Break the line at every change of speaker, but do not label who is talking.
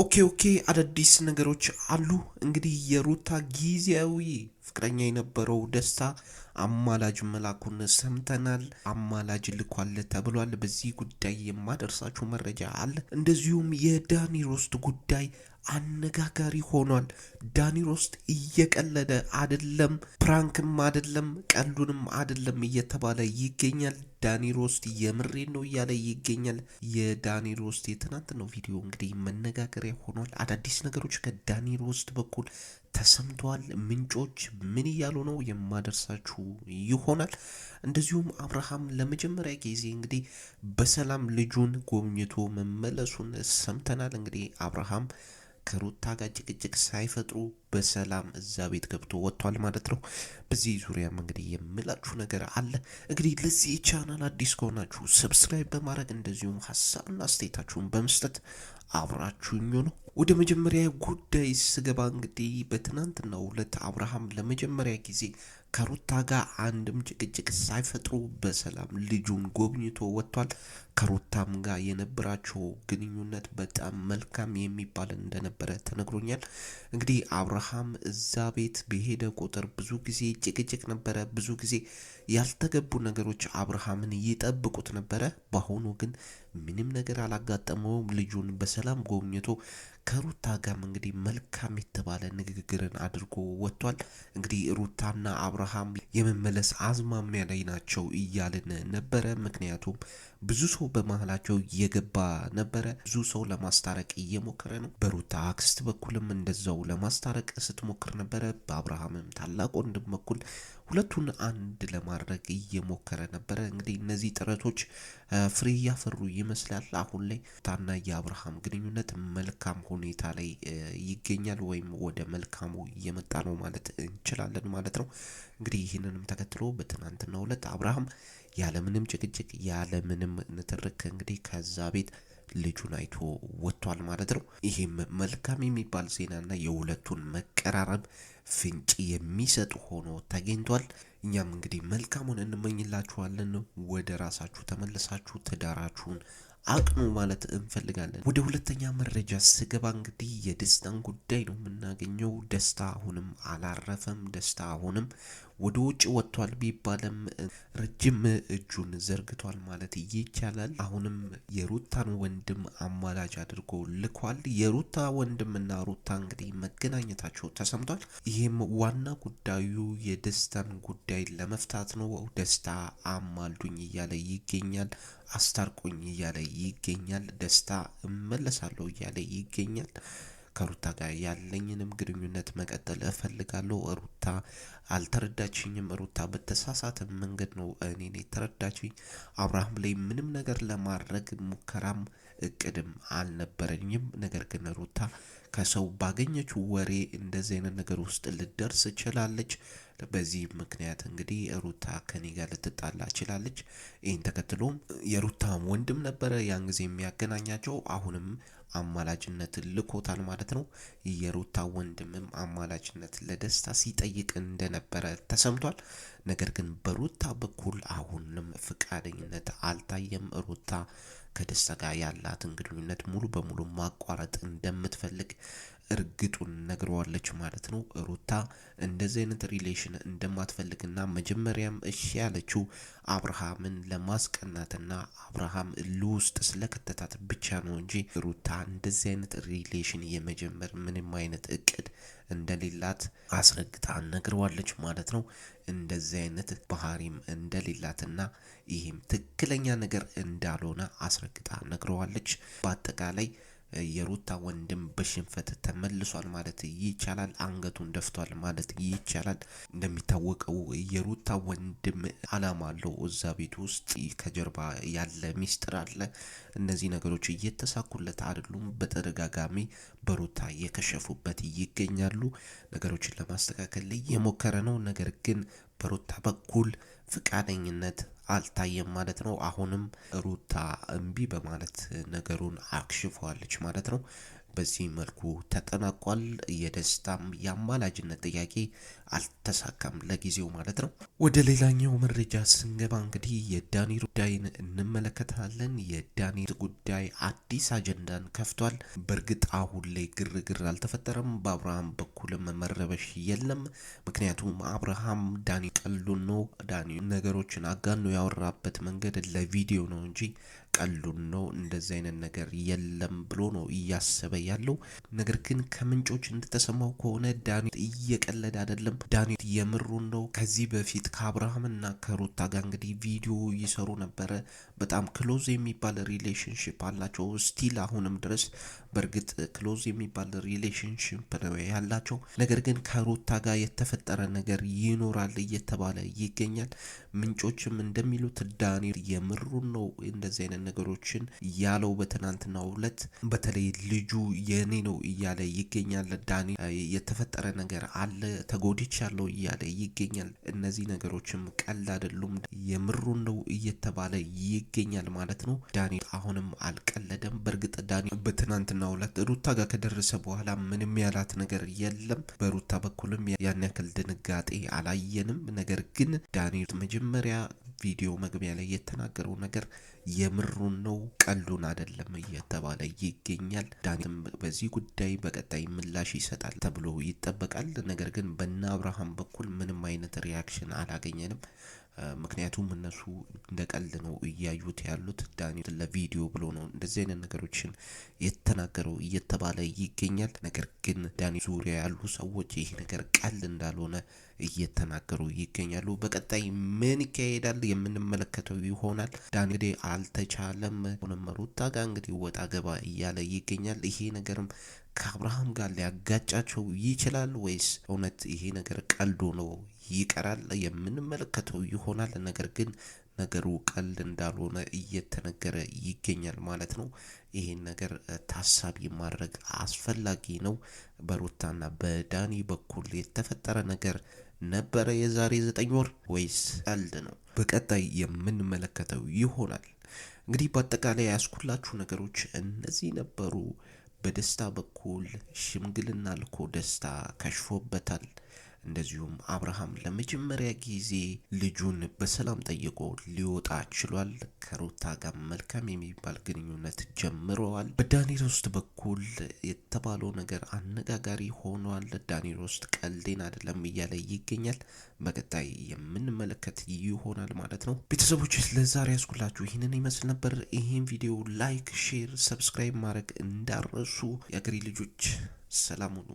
ኦኬ አዳዲስ ነገሮች አሉ። እንግዲህ የሩታ ጊዜያዊ ፍቅረኛ የነበረው ደስታ አማላጅ መላኩን ሰምተናል። አማላጅ ልኳል ተብሏል። በዚህ ጉዳይ የማደርሳችሁ መረጃ አለ። እንደዚሁም የዳኒ ሮስት ጉዳይ አነጋጋሪ ሆኗል። ዳኒ ሮስት እየቀለደ አደለም፣ ፕራንክም አደለም፣ ቀልዱንም አደለም እየተባለ ይገኛል። ዳኒ ሮስት የምሬን ነው እያለ ይገኛል። የዳኒ ሮስት የትናንት ነው ቪዲዮ እንግዲህ መነጋገሪያ ሆኗል። አዳዲስ ነገሮች ከዳኒ ሮስት በኩል ተሰምተዋል። ምንጮች ምን እያሉ ነው የማደርሳችሁ ይሆናል። እንደዚሁም አብርሃም ለመጀመሪያ ጊዜ እንግዲህ በሰላም ልጁን ጎብኝቶ መመለሱን ሰምተናል። እንግዲህ አብርሃም ከሩታ ጋር ጭቅጭቅ ሳይፈጥሩ በሰላም እዛ ቤት ገብቶ ወጥቷል ማለት ነው። በዚህ ዙሪያም እንግዲህ የምላችሁ ነገር አለ። እንግዲህ ለዚህ ቻናል አዲስ ከሆናችሁ ሰብስክራይብ በማድረግ እንደዚሁም ሀሳብና አስተያየታችሁን በመስጠት አብራችሁኝ ነው። ወደ መጀመሪያ ጉዳይ ስገባ እንግዲህ በትናንትናው ዕለት አብርሃም ለመጀመሪያ ጊዜ ከሩታ ጋር አንድም ጭቅጭቅ ሳይፈጥሩ በሰላም ልጁን ጎብኝቶ ወጥቷል። ከሩታም ጋር የነበራቸው ግንኙነት በጣም መልካም የሚባል እንደነበረ ተነግሮኛል። እንግዲህ አብርሃም እዛ ቤት በሄደ ቁጥር ብዙ ጊዜ ጭቅጭቅ ነበረ። ብዙ ጊዜ ያልተገቡ ነገሮች አብርሃምን ይጠብቁት ነበረ። በአሁኑ ግን ምንም ነገር አላጋጠመውም። ልጁን በሰላም ጎብኝቶ ከሩታ ጋርም እንግዲህ መልካም የተባለ ንግግርን አድርጎ ወጥቷል። እንግዲህ ሩታና አብርሃም የመመለስ አዝማሚያ ላይ ናቸው እያልን ነበረ። ምክንያቱም ብዙ ሰው በመሀላቸው እየገባ ነበረ። ብዙ ሰው ለማስታረቅ እየሞከረ ነው። በሩታ አክስት በኩልም እንደዛው ለማስታረቅ ስትሞክር ነበረ። በአብርሃምም ታላቅ ወንድም በኩል ሁለቱን አንድ ለማድረግ እየሞከረ ነበረ። እንግዲህ እነዚህ ጥረቶች ፍሬ እያፈሩ ይመስላል። አሁን ላይ ሩታና የአብርሃም ግንኙነት መልካም ሁኔታ ላይ ይገኛል፣ ወይም ወደ መልካሙ እየመጣ ነው ማለት እንችላለን ማለት ነው። እንግዲህ ይህንንም ተከትሎ በትናንትናው ዕለት አብርሃም ያለምንም ጭቅጭቅ ያለምንም ንትርክ እንግዲህ ከዛ ቤት ልጁን አይቶ ወጥቷል ማለት ነው። ይሄም መልካም የሚባል ዜናና የሁለቱን መቀራረብ ፍንጭ የሚሰጥ ሆኖ ተገኝቷል። እኛም እንግዲህ መልካሙን እንመኝላችኋለን። ወደ ራሳችሁ ተመልሳችሁ ትዳራችሁን አቅኑ ማለት እንፈልጋለን። ወደ ሁለተኛ መረጃ ስገባ እንግዲህ የደስታን ጉዳይ ነው የምናገኘው። ደስታ አሁንም አላረፈም። ደስታ አሁንም ወደ ውጭ ወጥቷል ቢባልም ረጅም እጁን ዘርግቷል ማለት ይቻላል። አሁንም የሩታን ወንድም አማላጅ አድርጎ ልኳል። የሩታ ወንድምና ሩታ እንግዲህ መገናኘታቸው ተሰምቷል። ይህም ዋና ጉዳዩ የደስታን ጉዳይ ለመፍታት ነው። ደስታ አማልዱኝ እያለ ይገኛል። አስታርቁኝ እያለ ይገኛል። ደስታ እመለሳለሁ እያለ ይገኛል። ከሩታ ጋር ያለኝንም ግንኙነት መቀጠል እፈልጋለሁ። ሩታ አልተረዳችኝም። ሩታ በተሳሳተ መንገድ ነው እኔን የተረዳችኝ። አብርሃም ላይ ምንም ነገር ለማድረግ ሙከራም እቅድም አልነበረኝም። ነገር ግን ሩታ ከሰው ባገኘችው ወሬ እንደዚህ አይነት ነገር ውስጥ ልደርስ ችላለች። በዚህ ምክንያት እንግዲህ ሩታ ከኔ ጋር ልትጣላ ችላለች። ይህን ተከትሎም የሩታ ወንድም ነበረ ያን ጊዜ የሚያገናኛቸው። አሁንም አማላጅነት ልኮታል ማለት ነው። የሩታ ወንድምም አማላጅነት ለደስታ ሲጠይቅ እንደነበረ ተሰምቷል። ነገር ግን በሩታ በኩል አሁንም ፍቃደኝነት አልታየም። ሩታ ከደስታ ጋር ያላትን ግንኙነት ሙሉ በሙሉ ማቋረጥ እንደምትፈልግ እርግጡን ነግረዋለች ማለት ነው። ሩታ እንደዚህ አይነት ሪሌሽን እንደማትፈልግና መጀመሪያም እሺ ያለችው አብርሃምን ለማስቀናትና አብርሃም ውስጥ ስለከተታት ብቻ ነው እንጂ ሩታ እንደዚህ አይነት ሪሌሽን የመጀመር ምንም አይነት እቅድ እንደሌላት አስረግጣ ነግረዋለች ማለት ነው። እንደዚህ አይነት ባህሪም እንደሌላትና ይህም ትክክለኛ ነገር እንዳልሆነ አስረግጣ ነግረዋለች። በአጠቃላይ የሩታ ወንድም በሽንፈት ተመልሷል ማለት ይቻላል። አንገቱን ደፍቷል ማለት ይቻላል። እንደሚታወቀው የሩታ ወንድም አላማ አለው። እዛ ቤት ውስጥ ከጀርባ ያለ ሚስጥር አለ። እነዚህ ነገሮች እየተሳኩለት አይደሉም። በተደጋጋሚ በሩታ እየከሸፉበት ይገኛሉ። ነገሮችን ለማስተካከል እየሞከረ ነው። ነገር ግን በሩታ በኩል ፍቃደኝነት አልታየም ማለት ነው። አሁንም ሩታ እምቢ በማለት ነገሩን አክሽፈዋለች ማለት ነው። በዚህ መልኩ ተጠናቋል። የደስታም የአማላጅነት ጥያቄ አልተሳካም ለጊዜው ማለት ነው። ወደ ሌላኛው መረጃ ስንገባ እንግዲህ የዳኒ ጉዳይን እንመለከታለን። የዳኒ ጉዳይ አዲስ አጀንዳን ከፍቷል። በእርግጥ አሁን ላይ ግርግር አልተፈጠረም። በአብርሃም በኩልም መረበሽ የለም። ምክንያቱም አብርሃም ዳኒ ቀሉን ነው፣ ዳኒ ነገሮችን አጋኖ ያወራበት መንገድ ለቪዲዮ ነው እንጂ ቀሉን ነው፣ እንደዚህ አይነት ነገር የለም ብሎ ነው እያሰበ ያለው። ነገር ግን ከምንጮች እንደተሰማው ከሆነ ዳኒ እየቀለደ አይደለም፣ ዳኒ የምሩን ነው። ከዚህ በፊት ከአብርሃምና ከሩታ ጋር እንግዲህ ቪዲዮ ይሰሩ ነበረ። በጣም ክሎዝ የሚባል ሪሌሽንሽፕ አላቸው ስቲል አሁንም ድረስ። በእርግጥ ክሎዝ የሚባል ሪሌሽንሽፕ ነው ያላቸው። ነገር ግን ከሩታ ጋር የተፈጠረ ነገር ይኖራል እየተባለ ይገኛል። ምንጮችም እንደሚሉት ዳኒ የምሩን ነው እንደዚህ አይነት ነገሮችን ያለው በትናንትናው ዕለት። በተለይ ልጁ የኔ ነው እያለ ይገኛል። ዳኒ የተፈጠረ ነገር አለ ተጎድቻለሁ እያለ ይገኛል። እነዚህ ነገሮችም ቀልድ አይደሉም፣ የምሩን ነው እየተባለ ይገኛል ማለት ነው። ዳኒ አሁንም አልቀለደም። በእርግጥ ዳኒ በትናንትናው ዕለት ሩታ ጋር ከደረሰ በኋላ ምንም ያላት ነገር የለም። በሩታ በኩልም ያን ያክል ድንጋጤ አላየንም። ነገር ግን ዳኒ መጀመሪያ ቪዲዮ መግቢያ ላይ የተናገረው ነገር የምሩን ነው ቀሉን አይደለም እየተባለ ይገኛል። ዳኒም በዚህ ጉዳይ በቀጣይ ምላሽ ይሰጣል ተብሎ ይጠበቃል። ነገር ግን በእነ አብርሃም በኩል ምንም አይነት ሪያክሽን አላገኘንም። ምክንያቱም እነሱ እንደ ቀልድ ነው እያዩት ያሉት። ዳኒ ለቪዲዮ ብሎ ነው እንደዚህ አይነት ነገሮችን የተናገረው እየተባለ ይገኛል። ነገር ግን ዳኒ ዙሪያ ያሉ ሰዎች ይህ ነገር ቀልድ እንዳልሆነ እየተናገሩ ይገኛሉ። በቀጣይ ምን ይካሄዳል የምንመለከተው ይሆናል። ዳኒ እንግዲህ አልተቻለም ሆነም ሩታ ጋር እንግዲህ ወጣ ገባ እያለ ይገኛል። ይሄ ነገርም ከአብርሃም ጋር ሊያጋጫቸው ይችላል ወይስ እውነት ይሄ ነገር ቀልዶ ነው ይቀራል? የምንመለከተው ይሆናል። ነገር ግን ነገሩ ቀልድ እንዳልሆነ እየተነገረ ይገኛል ማለት ነው። ይሄን ነገር ታሳቢ ማድረግ አስፈላጊ ነው። በሩታና በዳኒ በኩል የተፈጠረ ነገር ነበረ የዛሬ 9 ወር ወይስ ቀልድ ነው? በቀጣይ የምንመለከተው ይሆናል። እንግዲህ በአጠቃላይ ያስኩላችሁ ነገሮች እነዚህ ነበሩ። በደስታ በኩል ሽምግልና ልኮ ደስታ ከሽፎበታል። እንደዚሁም አብርሃም ለመጀመሪያ ጊዜ ልጁን በሰላም ጠይቆ ሊወጣ ችሏል። ከሩታ ጋር መልካም የሚባል ግንኙነት ጀምረዋል። በዳኒ ሮስት በኩል የተባለው ነገር አነጋጋሪ ሆኗል። ዳኒ ሮስት ቀልዴን አይደለም እያለ ይገኛል። በቀጣይ የምንመለከት ይሆናል ማለት ነው። ቤተሰቦች ለዛሬ ያስኩላችሁ ይህንን ይመስል ነበር። ይህን ቪዲዮ ላይክ፣ ሼር፣ ሰብስክራይብ ማድረግ እንዳረሱ። የአገሬ ልጆች ሰላም ሁኑ።